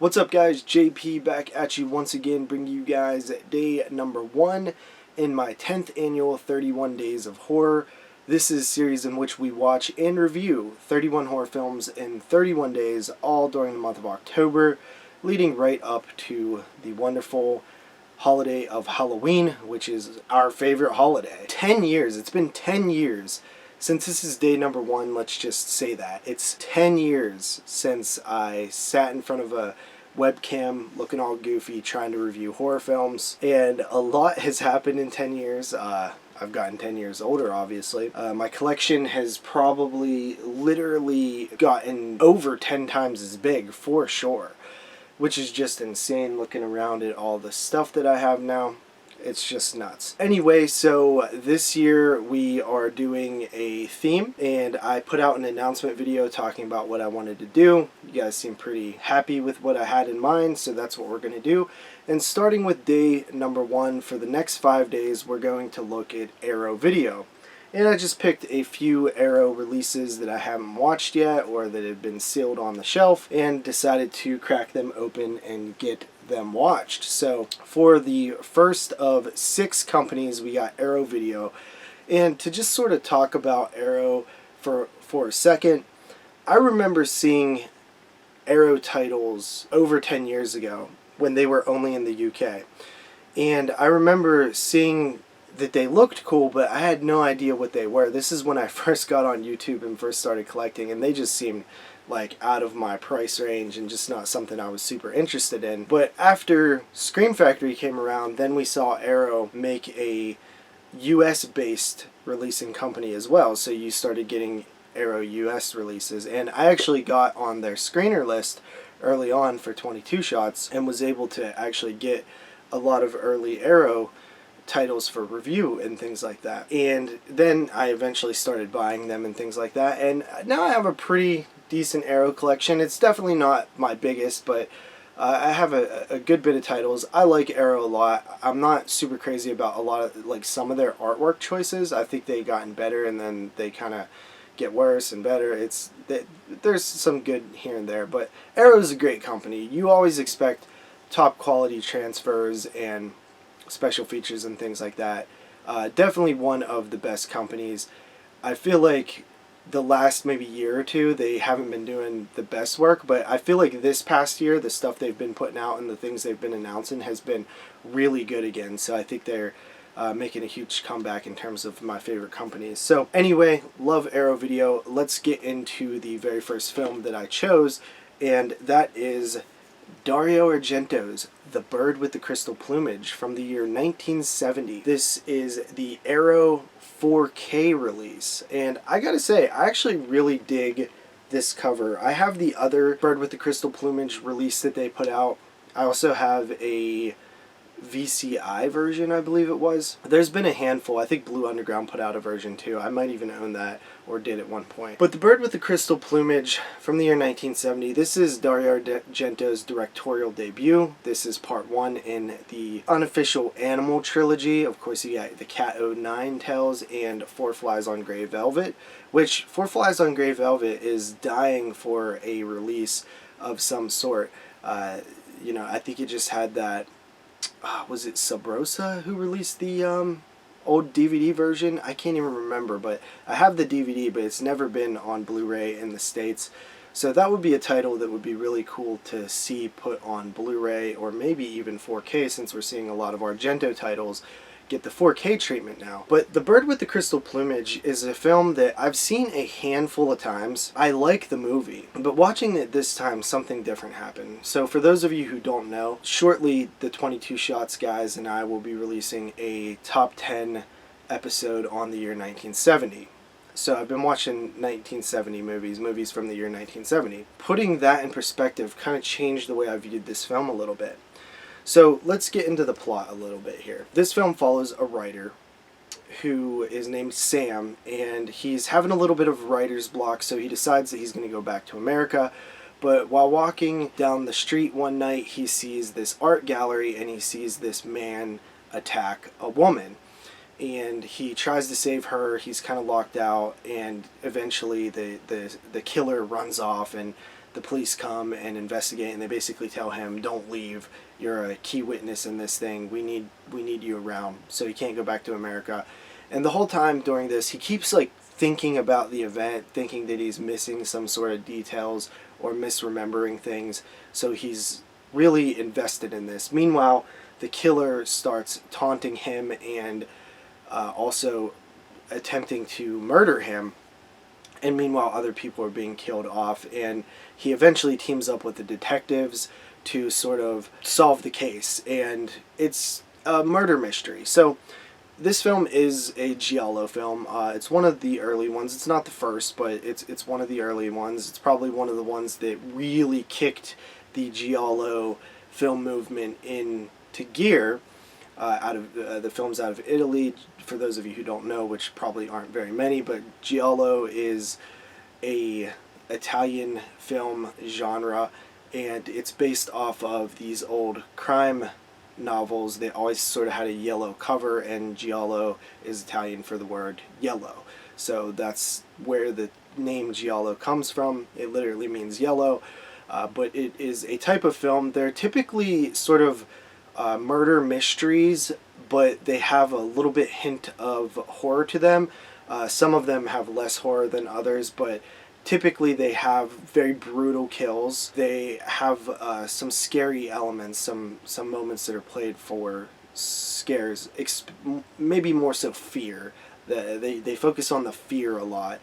What's up, guys? JP back at you once again, bringing you guys day number 1 in my 10th annual 31 Days of Horror. This is a series in which we watch and review 31 horror films in 31 days, all during the month of October, leading right up to the wonderful holiday of Halloween, which is our favorite holiday. 10 years. It's been 10 years. Since this is day number 1, let's just say that. It's 10 years since I sat in front of a webcam looking all goofy trying to review horror films, and a lot has happened in 10 years. I've gotten 10 years older, obviously. My collection has probably literally gotten over 10 times as big, for sure, which is just insane looking around at all the stuff that I have now. It's just nuts. Anyway, so this year we are doing a theme, and I put out an announcement video talking about what I wanted to do. You guys seem pretty happy with what I had in mind, so that's what we're going to do. And starting with day number 1, for the next 5 days, we're going to look at Arrow Video. And I just picked a few Arrow releases that I haven't watched yet or that have been sealed on the shelf, and decided to crack them open and get them watched. So for the first of 6 companies, we got Arrow Video. And to just sort of talk about Arrow for a second, I remember seeing Arrow titles over 10 years ago when they were only in the UK. And I remember seeing that they looked cool, but I had no idea what they were. This is when I first got on YouTube and first started collecting, and they just seemed like out of my price range and just not something I was super interested in. But after Scream Factory came around, then we saw Arrow make a US based releasing company as well, so you started getting Arrow US releases, and I actually got on their screener list early on for 22 Shots and was able to actually get a lot of early Arrow titles for review and things like that. And then I eventually started buying them and things like that, and now I have a pretty decent Arrow collection. It's definitely not my biggest, but I have a good bit of titles. I like Arrow a lot. I'm not super crazy about a lot of, like, some of their artwork choices. I think they've gotten better and then they kind of get worse and better. There's some good here and there, but Arrow's a great company. You always expect top quality transfers and special features and things like that. Definitely one of the best companies. I feel like the last maybe year or two they haven't been doing the best work, but I feel like this past year the stuff they've been putting out and the things they've been announcing has been really good again. So I think they're making a huge comeback in terms of my favorite companies. So anyway, love Arrow Video. Let's get into the very first film that I chose, and that is Dario Argento's The Bird with the Crystal Plumage from the year 1970. This is the Arrow 4K release, and I gotta say, I actually really dig this cover. I have the other Bird with the Crystal Plumage release that they put out. I also have a VCI version, I believe it was. There's been a handful. I think Blue Underground put out a version too. I might even own that, or did at one point. But The Bird with the Crystal Plumage from the year 1970. This is Dario Argento's directorial debut. This is part 1 in the unofficial Animal trilogy. Of course, you got the Cat O' Tails and Four Flies on Grey Velvet, which Four Flies on Grey Velvet is dying for a release of some sort. You know, I think it just had that. Was it Sub Rosa who released the old DVD version? I can't even remember, but I have the DVD, but it's never been on Blu-ray in the States. So that would be a title that would be really cool to see put on Blu-ray, or maybe even 4K, since we're seeing a lot of Argento titles get the 4K treatment now. But The Bird with the Crystal Plumage is a film that I've seen a handful of times. I like the movie, but watching it this time, something different happened. So for those of you who don't know, shortly the 22 Shots guys and I will be releasing a top 10 episode on the year 1970. So I've been watching 1970 movies from the year 1970. Putting that in perspective kind of changed the way I viewed this film a little bit. So let's get into the plot a little bit here. This film follows a writer who is named Sam, and he's having a little bit of writer's block, so he decides that he's going to go back to America. But while walking down the street one night, he sees this art gallery, and he sees this man attack a woman. And he tries to save her. He's kind of locked out, and eventually the killer runs off, and the police come and investigate, and they basically tell him, don't leave, you're a key witness in this thing, we need you around, so he can't go back to America. And the whole time during this, he keeps like thinking about the event, thinking that he's missing some sort of details or misremembering things, so he's really invested in this. Meanwhile, the killer starts taunting him and also attempting to murder him, and meanwhile other people are being killed off, and he eventually teams up with the detectives to sort of solve the case, and it's a murder mystery. So this film is a giallo film. It's one of the early ones. It's not the first, but it's one of the early ones. It's probably one of the ones that really kicked the giallo film movement into gear. Out of the films out of Italy, for those of you who don't know, which probably aren't very many, but giallo is a Italian film genre, and it's based off of these old crime novels that always sort of had a yellow cover, and giallo is Italian for the word yellow. So that's where the name giallo comes from. It literally means yellow, but it is a type of film. They're typically sort of murder mysteries, but they have a little bit hint of horror to them. Some of them have less horror than others, but typically they have very brutal kills. They have some scary elements, some moments that are played for scares, maybe more so fear. They focus on the fear a lot.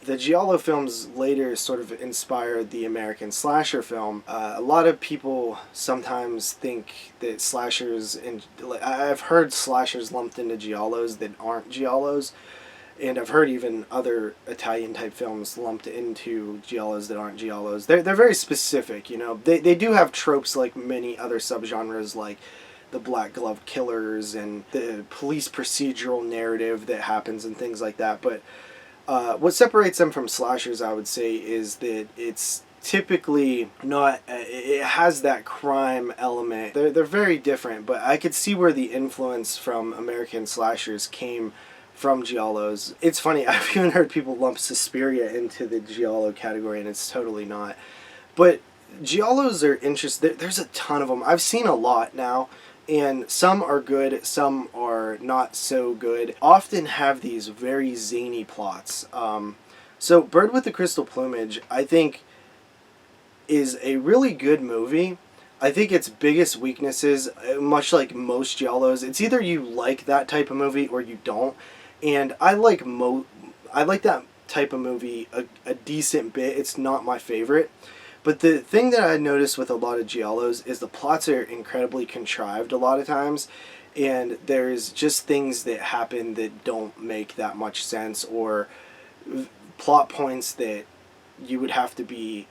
The giallo films later sort of inspired the American slasher film. A lot of people sometimes think that slashers, and I've heard slashers lumped into giallos that aren't giallos, and I've heard even other Italian type films lumped into giallos that aren't giallos. They're very specific, you know. They do have tropes like many other subgenres, like the black glove killers and the police procedural narrative that happens and things like that, but what separates them from slashers, I would say, is that it's typically not, it has that crime element. They're very different, but I could see where the influence from American slashers came from giallos. It's funny, I've even heard people lump Suspiria into the giallo category, and it's totally not. But giallos are interesting. There's a ton of them. I've seen a lot now, and some are good, some are not so good. Often have these very zany plots. So Bird with the Crystal Plumage, I think, is a really good movie. I think its biggest weaknesses, much like most giallos, it's either you like that type of movie or you don't. And I like that type of movie a decent bit. It's not my favorite. But the thing that I noticed with a lot of giallos is the plots are incredibly contrived a lot of times, and there's just things that happen that don't make that much sense, or plot points that you would have to be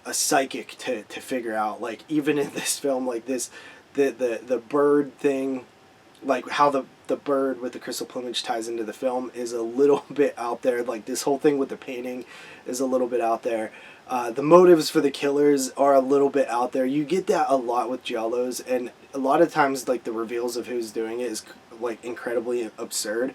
a psychic to figure out. Like, even in this film, like this, the bird thing, like how the bird with the crystal plumage ties into the film is a little bit out there. Like, this whole thing with the painting is a little bit out there. The motives for the killers are a little bit out there. You get that a lot with giallos, and a lot of times, like, the reveals of who's doing it is like incredibly absurd.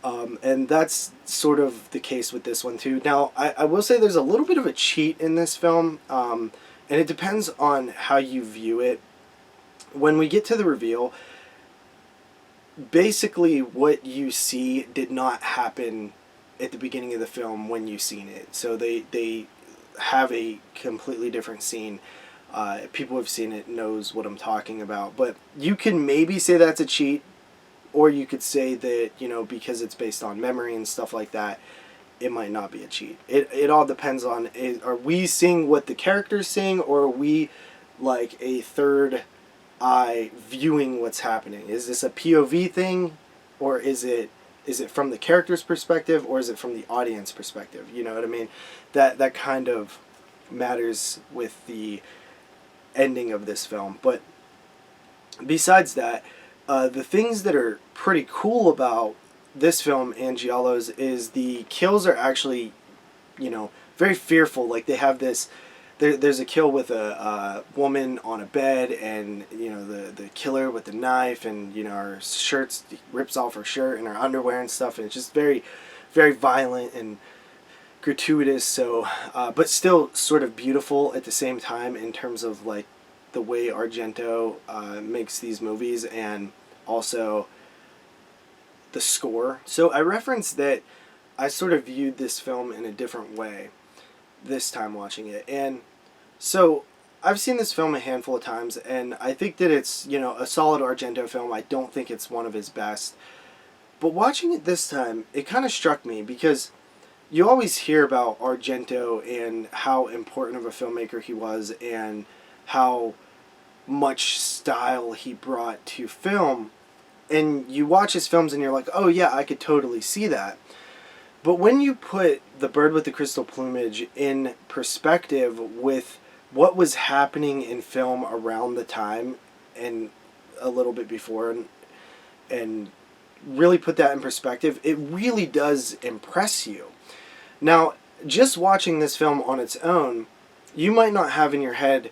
And that's sort of the case with this one too. Now, I will say there's a little bit of a cheat in this film, and it depends on how you view it. When we get to the reveal, basically what you see did not happen at the beginning of the film when you seen it. So they have a completely different scene. People who have seen it knows what I'm talking about. But you can maybe say that's a cheat, or you could say that, you know, because it's based on memory and stuff like that, it might not be a cheat. It all depends on, are we seeing what the character's seeing, or are we like a third eye viewing what's happening? Is this a POV thing, or is it from the character's perspective, or is it from the audience perspective? You know what I mean? That kind of matters with the ending of this film. But besides that, the things that are pretty cool about this film and giallos is the kills are actually, you know, very fearful. Like, they have this, there's a kill with a woman on a bed, and, you know, the killer with the knife, and, you know, her rips off her shirt and her underwear and stuff, and it's just very, very violent, and gratuitous, so but still sort of beautiful at the same time in terms of like the way Argento makes these movies, and also the score. So I referenced that I sort of viewed this film in a different way this time watching it. And so I've seen this film a handful of times, and I think that it's, you know, a solid Argento film. I don't think it's one of his best. But watching it this time, it kind of struck me because you always hear about Argento and how important of a filmmaker he was and how much style he brought to film. And you watch his films and you're like, oh yeah, I could totally see that. But when you put The Bird with the Crystal Plumage in perspective with what was happening in film around the time and a little bit before, and really put that in perspective, it really does impress you. Now, just watching this film on its own, you might not have in your head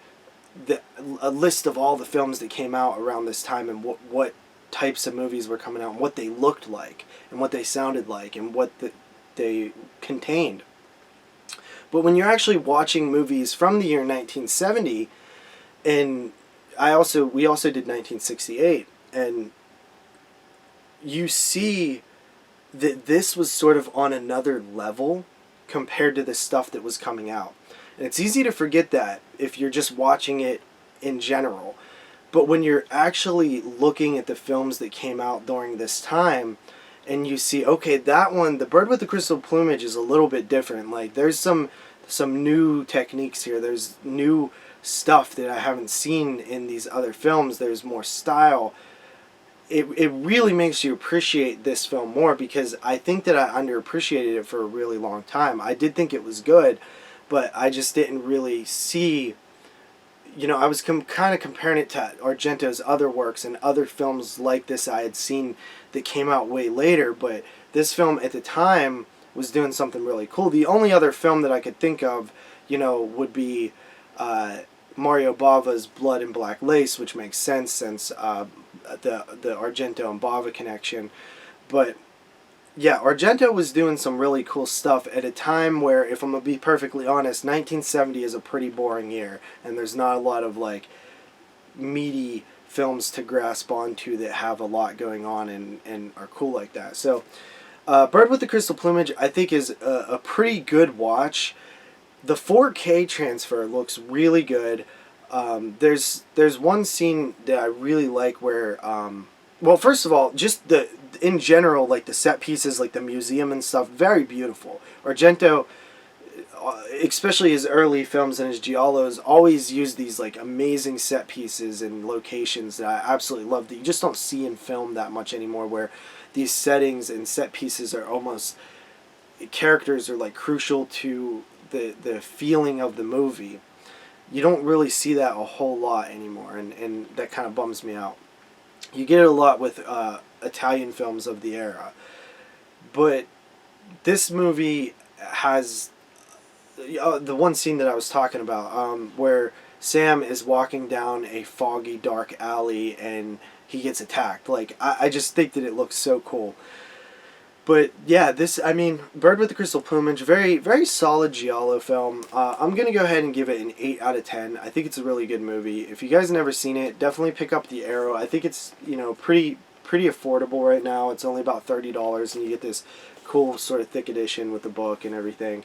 a list of all the films that came out around this time and what types of movies were coming out and what they looked like and what they sounded like and what they contained. But when you're actually watching movies from the year 1970, and we also did 1968, and you see that this was sort of on another level compared to the stuff that was coming out. And it's easy to forget that if you're just watching it in general. But when you're actually looking at the films that came out during this time, and you see, okay, that one, The Bird with the Crystal Plumage, is a little bit different. Like, there's some new techniques here. There's new stuff that I haven't seen in these other films. There's more style. It really makes you appreciate this film more, because I think that I underappreciated it for a really long time. I did think it was good, but I just didn't really see, you know, I was kind of comparing it to Argento's other works and other films like this I had seen that came out way later, but this film at the time was doing something really cool. The only other film that I could think of, you know, would be Mario Bava's Blood and Black Lace, which makes sense since the Argento and Bava connection. But yeah, Argento was doing some really cool stuff at a time where, if I'm going to be perfectly honest, 1970 is a pretty boring year, and there's not a lot of like meaty films to grasp onto that have a lot going on and are cool like that. So Bird with the Crystal Plumage, I think, is a pretty good watch. The 4K transfer looks really good. There's one scene that I really like where, well, first of all, just in general, like the set pieces, like the museum and stuff, very beautiful. Argento, especially his early films and his giallos, always used these like amazing set pieces and locations that I absolutely love, that you just don't see in film that much anymore, where these settings and set pieces are almost, characters are like crucial to the feeling of the movie. You don't really see that a whole lot anymore, and that kind of bums me out. You get it a lot with Italian films of the era. But this movie has the one scene that I was talking about, where Sam is walking down a foggy, dark alley and he gets attacked. Like, I just think that it looks so cool. But yeah, Bird with the Crystal Plumage, very, very solid giallo film. I'm going to go ahead and give it an 8 out of 10. I think it's a really good movie. If you guys have never seen it, definitely pick up The Arrow. I think it's, you know, pretty affordable right now. It's only about $30, and you get this cool sort of thick edition with the book and everything.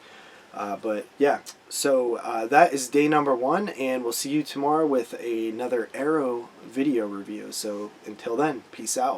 But yeah, so that is day number 1, and we'll see you tomorrow with another Arrow video review. So until then, peace out.